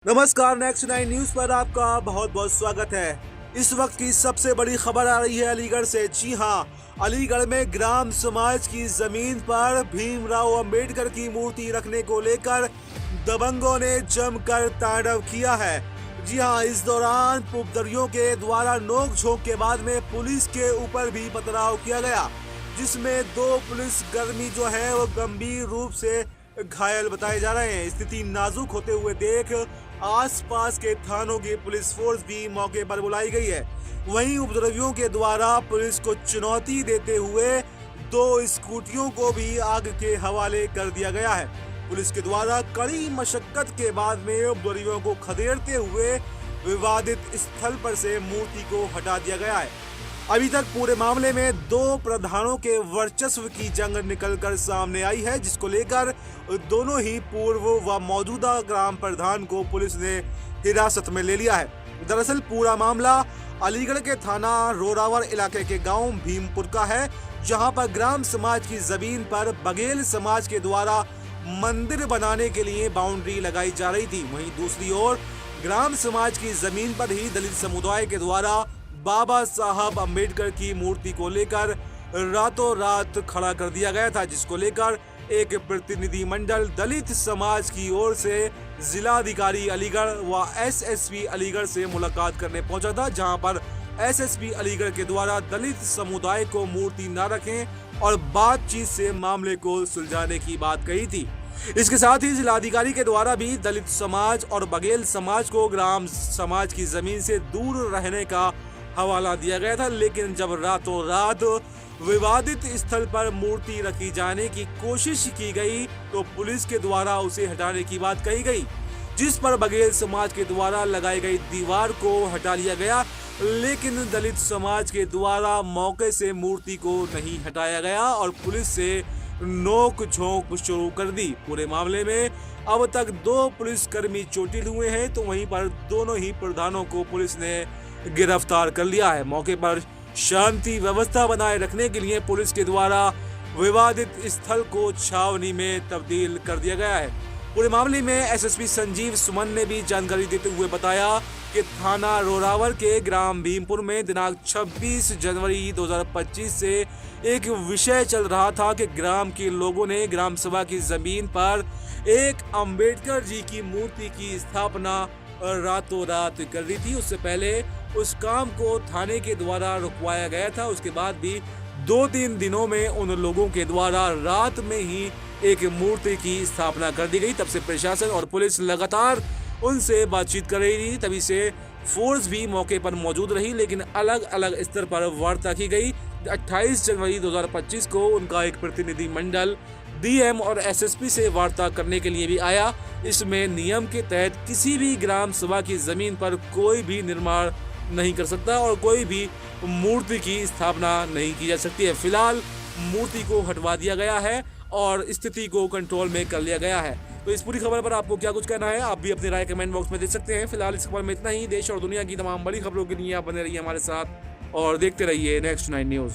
नमस्कार, next 9 news पर आपका बहुत बहुत स्वागत है। इस वक्त की सबसे बड़ी खबर आ रही है अलीगढ़ से। जी हां, अलीगढ़ में ग्राम समाज की जमीन पर भीमराव अंबेडकर की मूर्ति रखने को लेकर दबंगों ने जमकर तांडव किया है। जी हां, इस दौरान उपद्रवियों के द्वारा नोक-झोंक के बाद में पुलिस के ऊपर भी पथराव किया गया, जिसमें 2 पुलिसकर्मी जो है वो गंभीर रूप से घायल बताए जा रहे हैं। स्थिति नाजुक होते हुए देख आसपास के थानों की पुलिस फोर्स भी मौके पर बुलाई गई है। वहीं उपद्रवियों के द्वारा पुलिस को चुनौती देते हुए 2 स्कूटियों को भी आग के हवाले कर दिया गया है। पुलिस के द्वारा कड़ी मशक्कत के बाद में उपद्रवियों को खदेड़ते हुए विवादित स्थल पर से मूर्ति को हटा दिया गया है। अभी तक पूरे मामले में 2 प्रधानों के वर्चस्व की जंग निकलकर सामने आई है, जिसको लेकर दोनों ही पूर्व व मौजूदा ग्राम प्रधान को पुलिस ने हिरासत में ले लिया है। दरअसल पूरा मामला अलीगढ़ के थाना रोरावर इलाके के गांव भीमपुर का है, जहां पर ग्राम समाज की जमीन पर बघेल समाज के द्वारा मंदिर बनाने के लिए बाउंड्री लगाई जा रही थी। वहीं दूसरी ओर ग्राम समाज की जमीन पर ही दलित समुदाय के द्वारा बाबा साहब अंबेडकर की मूर्ति को लेकर रातों रात खड़ा कर दिया गया था, जिसको लेकर एक प्रतिनिधिमंडल दलित समाज की ओर से जिलाधिकारी अलीगढ़ व एसएसपी अलीगढ़ से मुलाकात करने पहुंचा था, जहां पर एसएसपी अलीगढ़ के द्वारा दलित समुदाय को मूर्ति न रखें और बातचीत से मामले को सुलझाने की बात कही थी। इसके साथ ही जिलाधिकारी के द्वारा भी दलित समाज और बघेल समाज को ग्राम समाज की जमीन से दूर रहने का हवाला दिया गया था। लेकिन जब रातों रात विवादित स्थल पर मूर्ति रखी जाने की कोशिश की गई तो पुलिस के द्वारा उसे हटाने की बात कही गई, जिस पर बघेल समाज के द्वारा लगाई गई दीवार को हटा लिया गया। लेकिन दलित समाज के द्वारा मौके से मूर्ति को नहीं हटाया गया और पुलिस से नोक झोंक शुरू कर दी। पूरे मामले में अब तक 2 पुलिसकर्मी चोटिल हुए हैं, तो वहीं पर दोनों ही प्रधानों को पुलिस ने गिरफ्तार कर लिया है। मौके पर शांति व्यवस्था बनाए रखने के लिए पुलिस के द्वारा विवादित स्थल को छावनी में तब्दील कर दिया गया है। पूरे मामले में एसएसपी संजीव सुमन ने भी जानकारी देते हुए बताया कि थाना रोरावर के ग्राम भीमपुर में दिनांक 26 जनवरी 2025 से एक विषय चल रहा था कि ग्राम के लोगों ने ग्राम सभा की जमीन पर एक अंबेडकर जी की मूर्ति की स्थापना रातों रात कर दी थी। उससे पहले उस काम को थाने के द्वारा रुकवाया गया था। उसके बाद भी 2-3 दिनों में उन लोगों के द्वारा रात में ही एक मूर्ति की स्थापना कर दी गई। तब से प्रशासन और पुलिस लगातार उनसे बातचीत कर रही थी, तभी से फोर्स भी मौके पर मौजूद रही, लेकिन अलग अलग स्तर पर वार्ता की गई। 28 जनवरी 2025 को उनका एक प्रतिनिधि मंडल डीएम और एसएसपी से वार्ता करने के लिए भी आया। इसमें नियम के तहत किसी भी ग्राम सभा की जमीन पर कोई भी निर्माण नहीं कर सकता और कोई भी मूर्ति की स्थापना नहीं की जा सकती है। फिलहाल मूर्ति को हटवा दिया गया है और स्थिति को कंट्रोल में कर लिया गया है। तो इस पूरी खबर पर आपको क्या कुछ कहना है, आप भी अपनी राय कमेंट बॉक्स में दे सकते हैं। फिलहाल इस खबर में इतना ही। देश और दुनिया की तमाम बड़ी खबरों के लिए आप बने रहिए हमारे साथ और देखते रहिए नेक्स्ट 9 न्यूज।